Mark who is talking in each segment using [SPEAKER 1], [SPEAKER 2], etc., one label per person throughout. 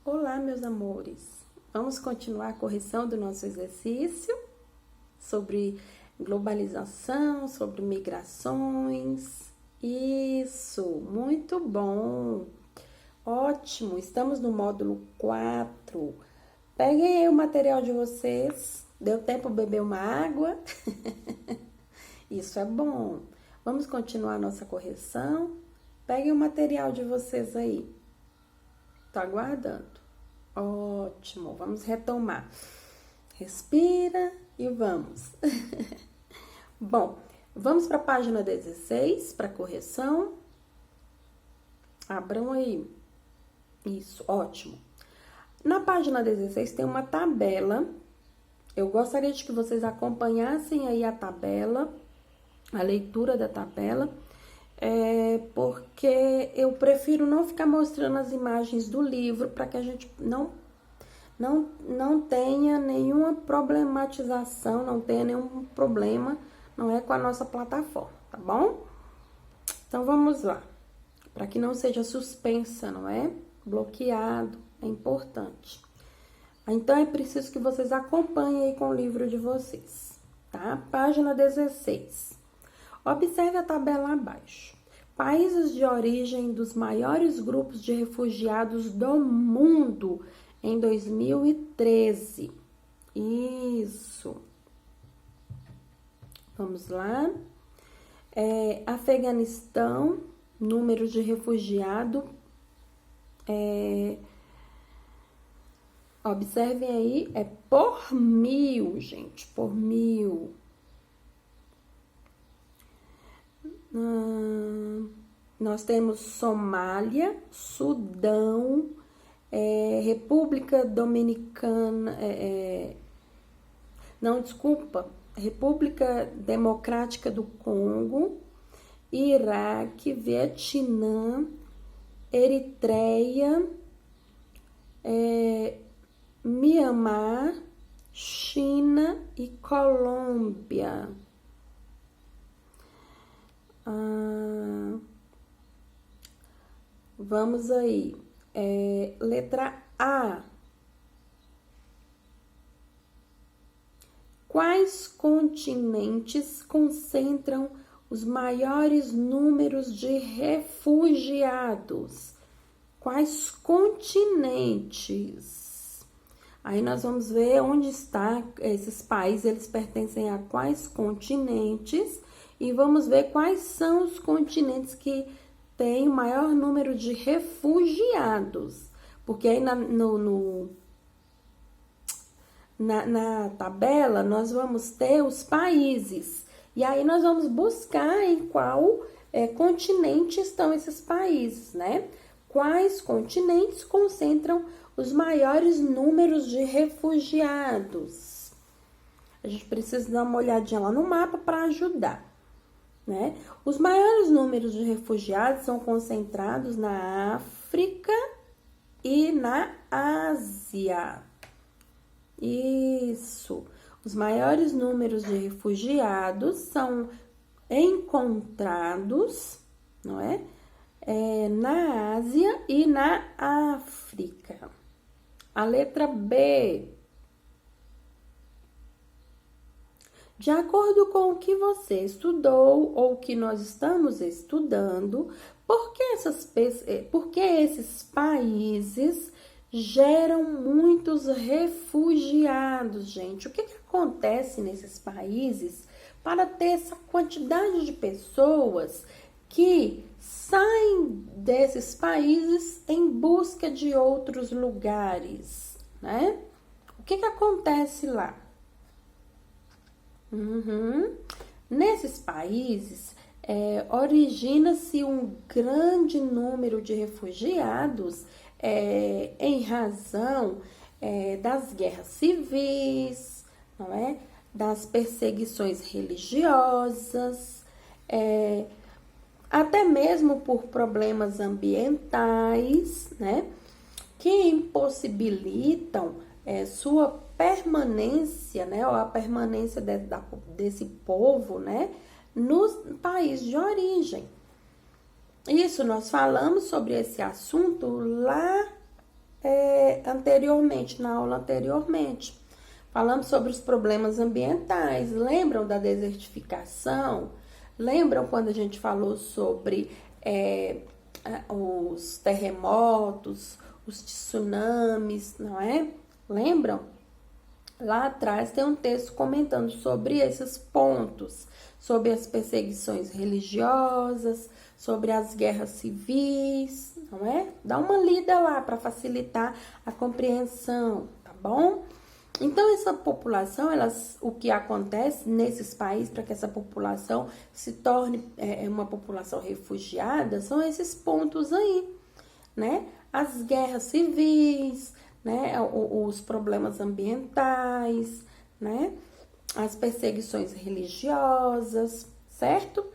[SPEAKER 1] Olá, meus amores. Vamos continuar a correção do nosso exercício sobre globalização, sobre migrações. Isso, muito bom. Ótimo, estamos no módulo 4. Peguem aí o material de vocês. Deu tempo de beber uma água? Isso é bom. Vamos continuar a nossa correção. Peguem o material de vocês aí. Tô aguardando. Ótimo, vamos retomar. Respira e vamos. Bom, vamos para a página 16, para correção. Abram aí. Isso, ótimo. Na página 16 tem uma tabela. Eu gostaria de que vocês acompanhassem aí a tabela, a leitura da tabela. Porque eu prefiro não ficar mostrando as imagens do livro para que a gente não tenha nenhuma problematização, não tenha nenhum problema, não é com a nossa plataforma, tá bom? Então vamos lá, para que não seja suspensa, não é? Bloqueado, é importante. Então é preciso que vocês acompanhem aí com o livro de vocês, tá? Página 16. Observe a tabela abaixo. Países de origem dos maiores grupos de refugiados do mundo em 2013. Isso. Vamos lá. Afeganistão, número de refugiado. Observem aí, é por 1000, gente, por 1000. Nós temos Somália, Sudão, República Dominicana, República Democrática do Congo, Iraque, Vietnã, Eritreia, Mianmar, China e Colômbia. Vamos aí. Letra A. Quais continentes concentram os maiores números de refugiados? Quais continentes? Aí nós vamos ver onde está esses países, eles pertencem a quais continentes e vamos ver quais são os continentes que têm o maior número de refugiados. Porque aí na tabela nós vamos ter os países. E aí nós vamos buscar em qual continente estão esses países, né? Quais continentes concentram os maiores números de refugiados? A gente precisa dar uma olhadinha lá no mapa para ajudar, né? Os maiores números de refugiados são concentrados na África e na Ásia. Isso. Os maiores números de refugiados são encontrados, não é? Na Ásia e na África. A letra B. De acordo com o que você estudou ou que nós estamos estudando, por que esses países geram muitos refugiados, gente? O que acontece nesses países para ter essa quantidade de pessoas que saem desses países em busca de outros lugares, né? O que acontece lá? Nesses países, origina-se um grande número de refugiados em razão das guerras civis, não é? Das perseguições religiosas, até mesmo por problemas ambientais, né? Que impossibilitam sua permanência, né, ou a permanência desse povo, né, no país de origem. Isso, nós falamos sobre esse assunto lá anteriormente, na aula anteriormente. Falamos sobre os problemas ambientais. Lembram da desertificação? Lembram quando a gente falou sobre os terremotos, os tsunamis, não é? Lembram? Lá atrás tem um texto comentando sobre esses pontos, sobre as perseguições religiosas, sobre as guerras civis, não é? Dá uma lida lá para facilitar a compreensão, tá bom? Então, essa população, o que acontece nesses países para que essa população se torne uma população refugiada, são esses pontos aí, né? As guerras civis, né? Os problemas ambientais, né? As perseguições religiosas, certo?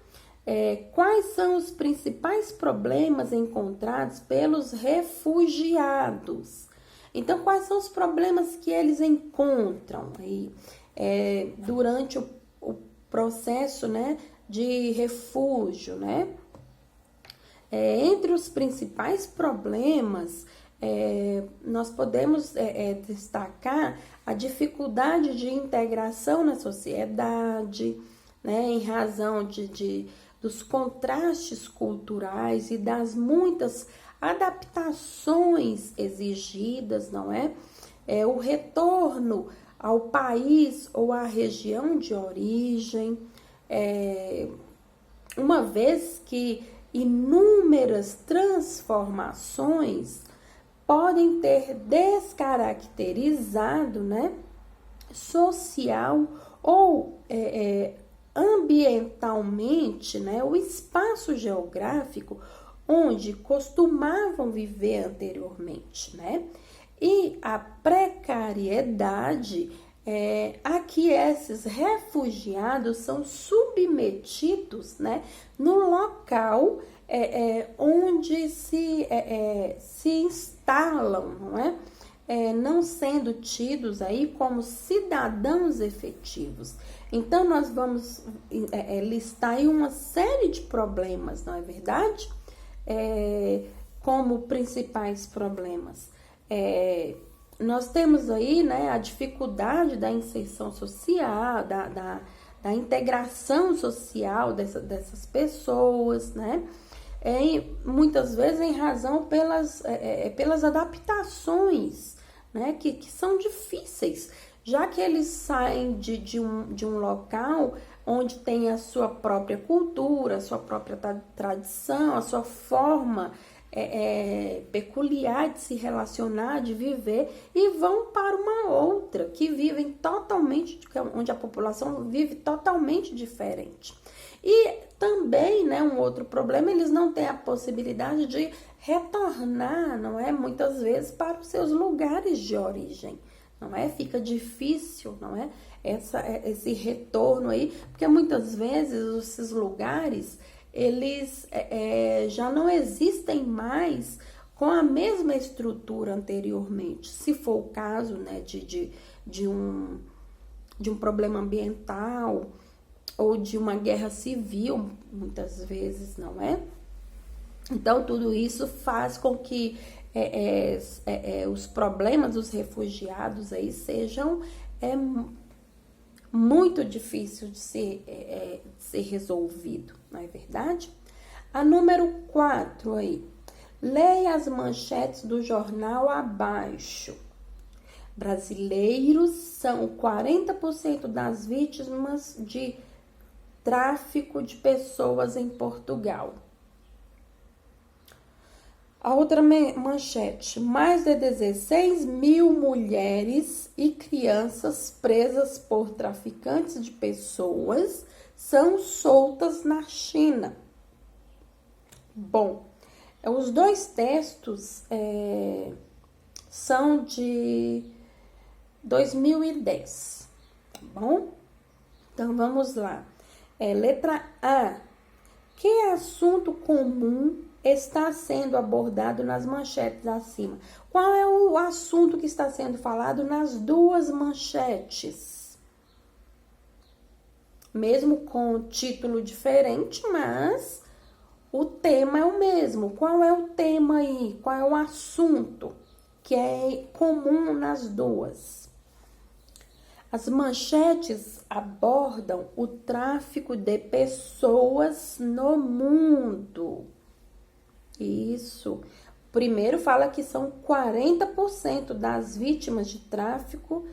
[SPEAKER 1] Quais são os principais problemas encontrados pelos refugiados? Então, quais são os problemas que eles encontram aí, durante o processo, né, de refúgio, né? Entre os principais problemas, nós podemos destacar a dificuldade de integração na sociedade, né, em razão dos contrastes culturais e das muitas adaptações exigidas, não é? O retorno ao país ou à região de origem, uma vez que inúmeras transformações podem ter descaracterizado, né, social ou ambientalmente, né, o espaço geográfico onde costumavam viver anteriormente, né? E a precariedade a que esses refugiados são submetidos, né, no local onde se instalam, não é? Não sendo tidos aí como cidadãos efetivos. Então, nós vamos listar aí uma série de problemas, não é verdade? Como principais problemas. Nós temos aí, né, a dificuldade da inserção social, da integração social dessas pessoas, né? Muitas vezes em razão pelas adaptações, né, que são difíceis, já que eles saem de um local onde tem a sua própria cultura, a sua própria tradição, a sua forma peculiar de se relacionar, de viver, e vão para uma outra, que vivem totalmente, onde a população vive totalmente diferente. E também, né, um outro problema, eles não têm a possibilidade de retornar, não é? Muitas vezes para os seus lugares de origem, não é? Fica difícil, não é? Esse retorno aí, porque muitas vezes esses lugares, eles já não existem mais com a mesma estrutura anteriormente. Se for o caso, né, de um problema ambiental ou de uma guerra civil, muitas vezes, não é? Então, tudo isso faz com que os problemas dos refugiados aí sejam muito difíceis de ser resolvido, não é verdade? A número 4 aí. Leia as manchetes do jornal abaixo. Brasileiros são 40% das vítimas de tráfico de pessoas em Portugal. A outra manchete: mais de 16 mil mulheres e crianças presas por traficantes de pessoas são soltas na China. Bom, os dois textos são de 2010, tá bom? Então, vamos lá. Letra A. Que assunto comum está sendo abordado nas manchetes acima? Qual é o assunto que está sendo falado nas duas manchetes? Mesmo com título diferente, mas o tema é o mesmo. Qual é o tema aí? Qual é o assunto? que é comum nas duas? As manchetes abordam o tráfico de pessoas no mundo. Isso. Primeiro fala que são 40% das vítimas de tráfico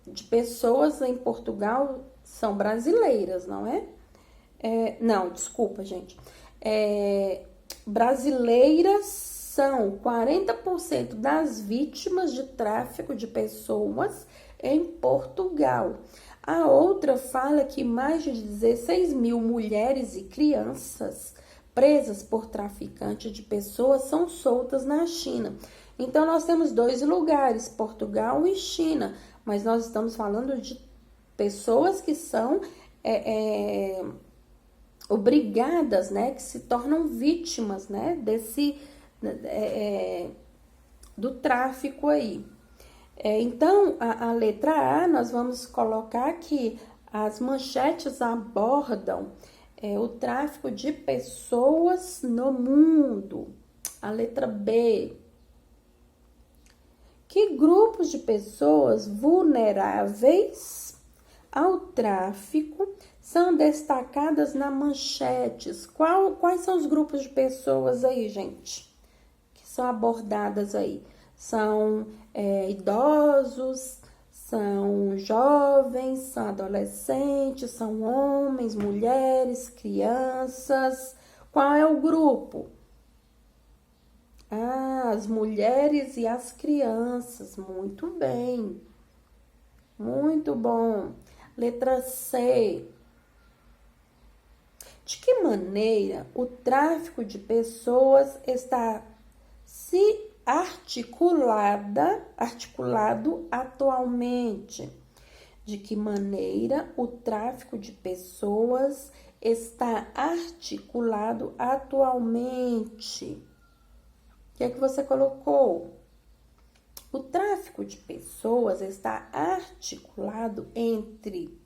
[SPEAKER 1] de pessoas em Portugal são brasileiras, não é? Não, desculpa, gente. Brasileiras são 40% das vítimas de tráfico de pessoas em Portugal. A outra fala que mais de 16 mil mulheres e crianças presas por traficante de pessoas são soltas na China. Então, nós temos dois lugares, Portugal e China, mas nós estamos falando de pessoas que são obrigadas, né, que se tornam vítimas, né, do tráfico aí. Então, a letra A, nós vamos colocar que as manchetes abordam o tráfico de pessoas no mundo. A letra B. Que grupos de pessoas vulneráveis ao tráfico são destacadas nas manchetes? Quais são os grupos de pessoas aí, gente, que são abordadas aí? São idosos, são jovens, são adolescentes, são homens, mulheres, crianças. Qual é o grupo? As mulheres e as crianças. Muito bem. Muito bom. Letra C. De que maneira o tráfico de pessoas está se articulado atualmente? De que maneira o tráfico de pessoas está articulado atualmente? O que é que você colocou? O tráfico de pessoas está articulado entre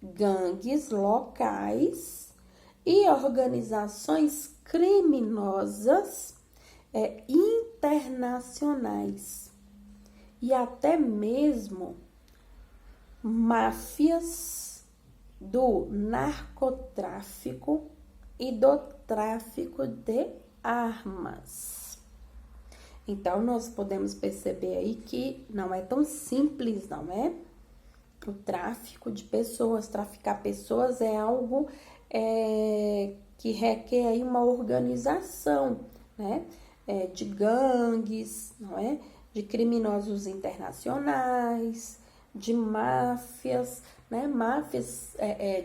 [SPEAKER 1] gangues locais e organizações criminosas internacionais e até mesmo máfias do narcotráfico e do tráfico de armas. Então, nós podemos perceber aí que não é tão simples, não é? O tráfico de pessoas, traficar pessoas é algo que requer aí uma organização, né? De gangues, não é? De criminosos internacionais, de máfias, né? Máfias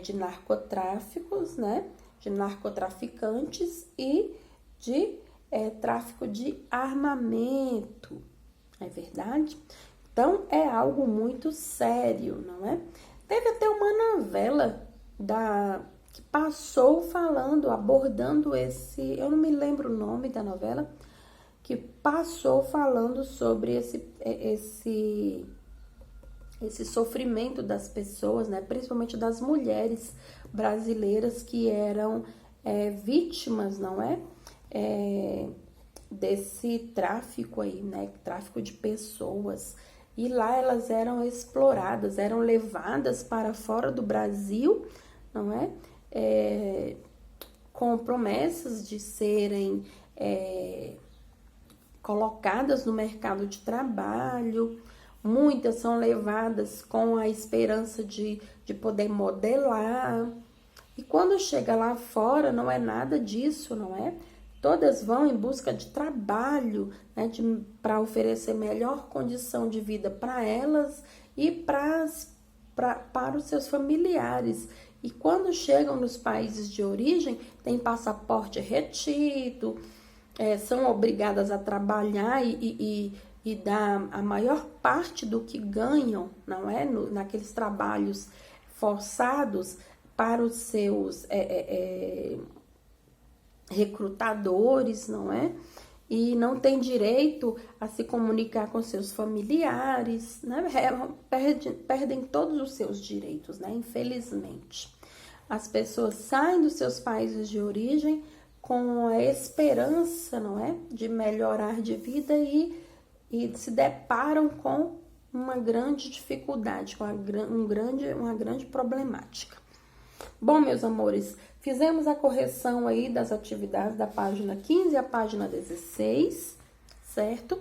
[SPEAKER 1] de narcotráficos, né? De narcotraficantes e de tráfico de armamento, é verdade? Então, é algo muito sério, não é? Teve até uma novela que passou abordando eu não me lembro o nome da novela, que passou falando sobre esse sofrimento das pessoas, né? Principalmente das mulheres brasileiras que eram vítimas, não é? Desse tráfico aí, né? Tráfico de pessoas. E lá elas eram exploradas, eram levadas para fora do Brasil, não é? Com promessas de serem colocadas no mercado de trabalho. Muitas são levadas com a esperança de poder modelar. E quando chega lá fora, não é nada disso, não é? Todas vão em busca de trabalho, né, para oferecer melhor condição de vida para elas e para os seus familiares. E quando chegam nos países de origem, tem passaporte retido, são obrigadas a trabalhar e dar a maior parte do que ganham, não é? Naqueles trabalhos forçados para os seus recrutadores, não é? E não tem direito a se comunicar com seus familiares, né? Perdem todos os seus direitos, né? Infelizmente. As pessoas saem dos seus países de origem com a esperança, não é? De melhorar de vida e se deparam com uma grande dificuldade, com uma grande problemática. Bom, meus amores, fizemos a correção aí das atividades da página 15 à página 16, certo?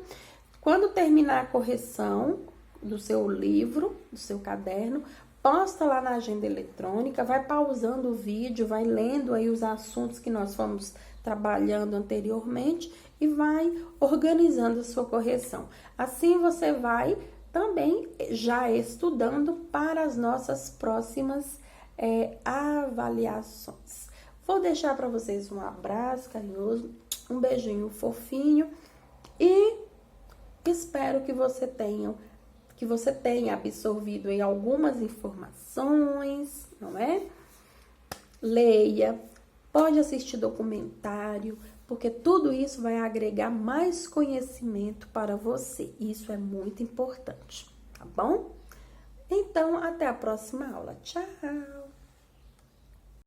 [SPEAKER 1] Quando terminar a correção do seu livro, do seu caderno, posta lá na agenda eletrônica, vai pausando o vídeo, vai lendo aí os assuntos que nós fomos trabalhando anteriormente e vai organizando a sua correção. Assim você vai também já estudando para as nossas próximas avaliações. Vou deixar para vocês um abraço carinhoso, um beijinho fofinho e espero que você tenha absorvido em algumas informações, não é? Leia, pode assistir documentário, porque tudo isso vai agregar mais conhecimento para você. Isso é muito importante, tá bom? Então, até a próxima aula. Tchau!